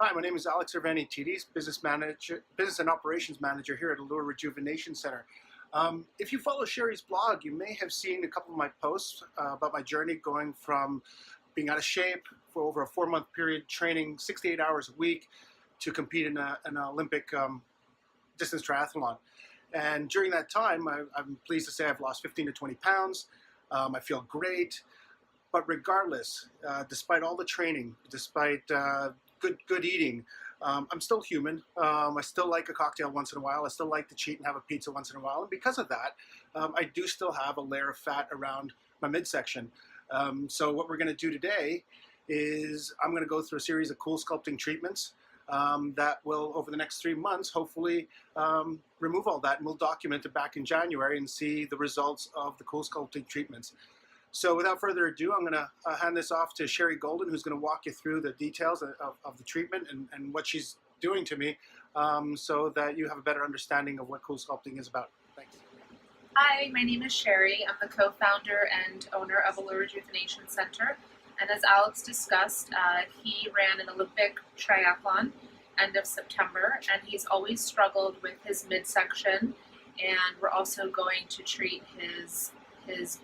Hi, my name is Alex Irvani-Tidis, business and operations manager here at Allure Rejuvenation Center. If you follow Sheri's blog, you may have seen a couple of my posts about my journey going from being out of shape for over a 4-month period, training 6 to 8 hours a week to compete in an Olympic distance triathlon. And during that time, I'm pleased to say I've lost 15 to 20 pounds. I feel great. But regardless, despite all the training, despite good eating, I'm still human. I still like a cocktail once in a while. I still like to cheat and have a pizza once in a while. And because of that, I do still have a layer of fat around my midsection. So what we're going to do today is I'm going to go through a series of CoolSculpting treatments that will, over the next 3 months, hopefully remove all that. And we'll document it back in January and see the results of the CoolSculpting treatments. So without further ado, I'm going to hand this off to Sheri Golden, who's going to walk you through the details of the treatment and what she's doing to me so that you have a better understanding of what CoolSculpting is about. Thanks. Hi, my name is Sheri. I'm the co-founder and owner of Allure Rejuvenation Center. And as Alex discussed, he ran an Olympic triathlon end of September, and he's always struggled with his midsection. And we're also going to treat his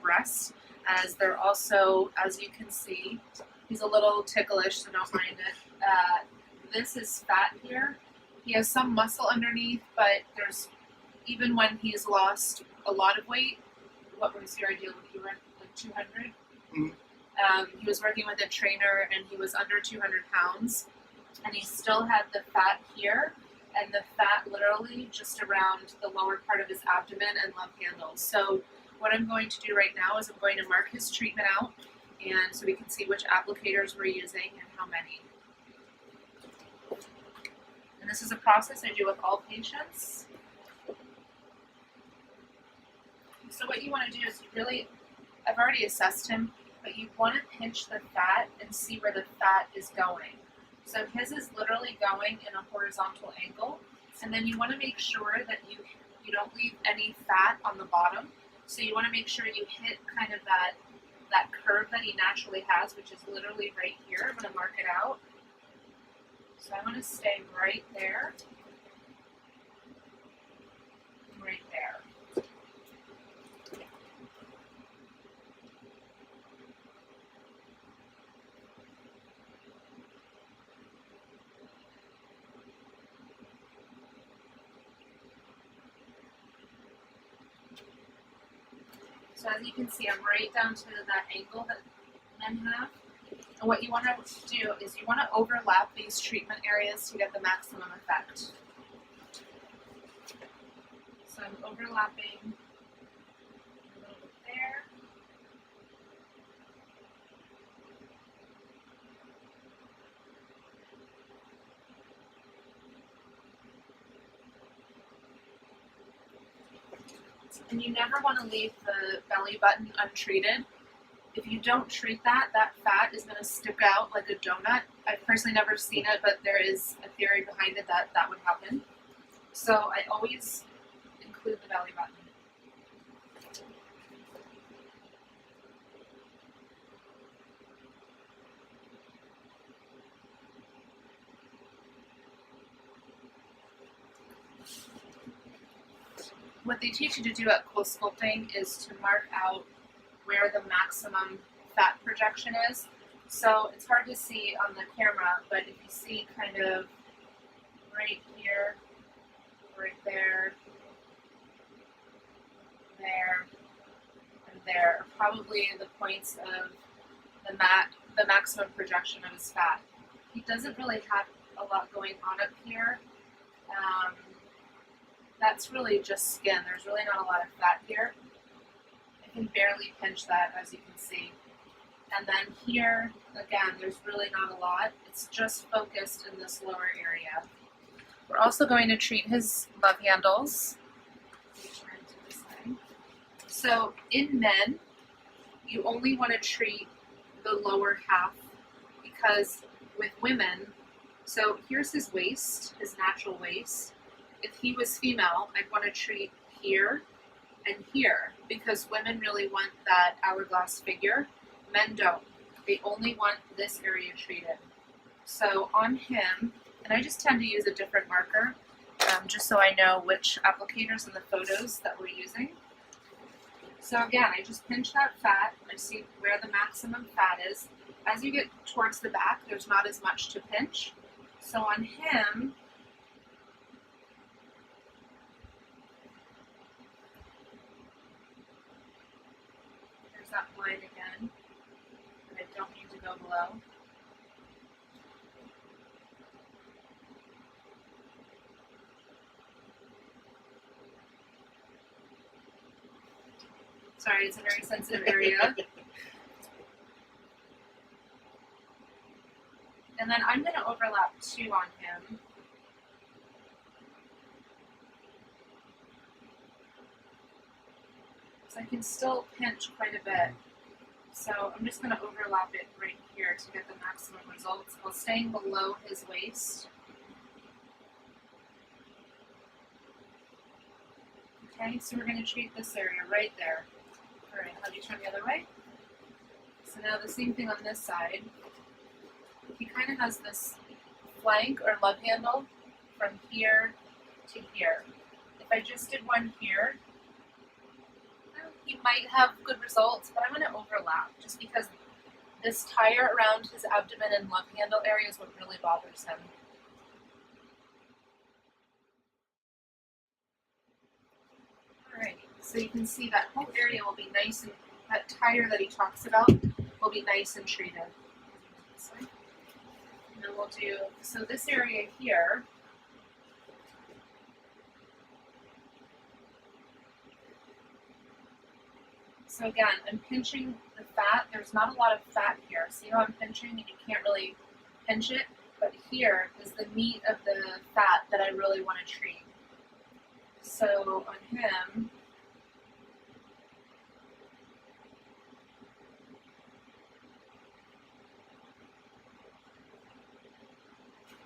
breasts, as they're also, as you can see, he's a little ticklish, so don't mind it. This is fat here. He has some muscle underneath, but there's, even when he's lost a lot of weight, what was your ideal? You were like 200? Mm-hmm. He was working with a trainer and he was under 200 pounds, and he still had the fat here and the fat literally just around the lower part of his abdomen and love handles. So what I'm going to do right now is I'm going to mark his treatment out, and so we can see which applicators we're using and how many. And this is a process I do with all patients. So what you want to do is I've already assessed him, but you want to pinch the fat and see where the fat is going. So his is literally going in a horizontal angle, and then you want to make sure that you don't leave any fat on the bottom. So you want to make sure you hit kind of that curve that he naturally has, which is literally right here. I'm going to mark it out. So I want to stay right there. Right there. So as you can see, I'm right down to that angle that men have. And what you want to do is you want to overlap these treatment areas to get the maximum effect. So I'm overlapping a little bit there. And you never want to leave the belly button untreated. If you don't treat that, that fat is going to stick out like a donut. I've personally never seen it, but there is a theory behind it that that would happen. So I always include the belly button. What they teach you to do at CoolSculpting is to mark out where the maximum fat projection is. So it's hard to see on the camera, but if you see kind of right here, right there, there, and there are probably the points of the maximum projection of his fat. He doesn't really have a lot going on up here. That's really just skin. There's really not a lot of fat here. I can barely pinch that, as you can see. And then here, again, there's really not a lot. It's just focused in this lower area. We're also going to treat his love handles. So in men, you only want to treat the lower half, because with women, so here's his waist, his natural waist. If he was female, I'd want to treat here and here, because women really want that hourglass figure. Men don't. They only want this area treated. So on him, And I just tend to use a different marker just so I know which applicators in the photos that we're using. So again, I just pinch that fat. I see where the maximum fat is. As you get towards the back, there's not as much to pinch. So on him, there's that line again, and I don't need to go below. Sorry, it's a very sensitive area. And then I'm going to overlap 2 on him. So I can still pinch quite a bit. So I'm just going to overlap it right here to get the maximum results while staying below his waist. Okay, so we're going to treat this area right there. All right, how do you turn the other way? So now the same thing on this side. He kind of has this flank or love handle from here to here. If I just did one here, he might have good results, but I'm going to overlap just because this tire around his abdomen and love handle area is what really bothers him. Alright, so you can see that whole area will be nice, and that tire that he talks about will be nice and treated. And then we'll do, so this area here, so again, I'm pinching the fat. There's not a lot of fat here. See how I'm pinching and you can't really pinch it? But here is the meat of the fat that I really want to treat. So on him,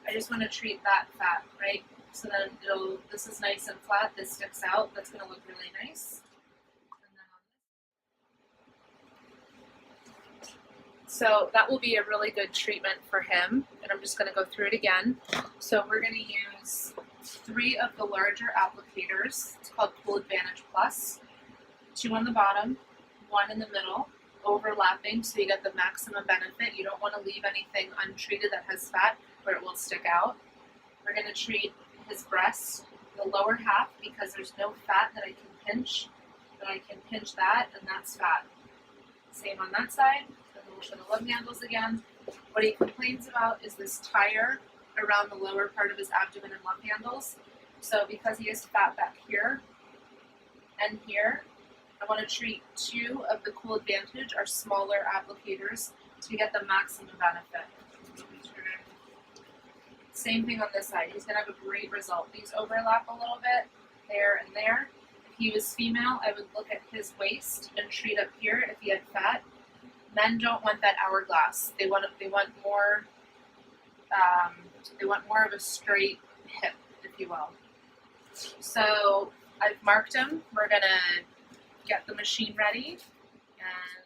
I just want to treat that fat, right? So then this is nice and flat, this sticks out, that's going to look really nice. So that will be a really good treatment for him, and I'm just going to go through it again. So we're going to use 3 of the larger applicators. It's called Cool Advantage Plus. 2 on the bottom, 1 in the middle, overlapping so you get the maximum benefit. You don't want to leave anything untreated that has fat where it will stick out. We're going to treat his breast, the lower half, because there's no fat that I can pinch, but I can pinch that, and that's fat. Same on that side. Then we'll show the love handles again. What he complains about is this tire around the lower part of his abdomen and love handles. So because he has fat back here and here, I want to treat 2 of the Cool Advantage, our smaller applicators, to get the maximum benefit. Same thing on this side. He's going to have a great result. These overlap a little bit, there and there. If he was female, I would look at his waist and treat up here if he had fat. Men don't want that hourglass. They want more. They want more of a straight hip, if you will. So I've marked him. We're gonna get the machine ready and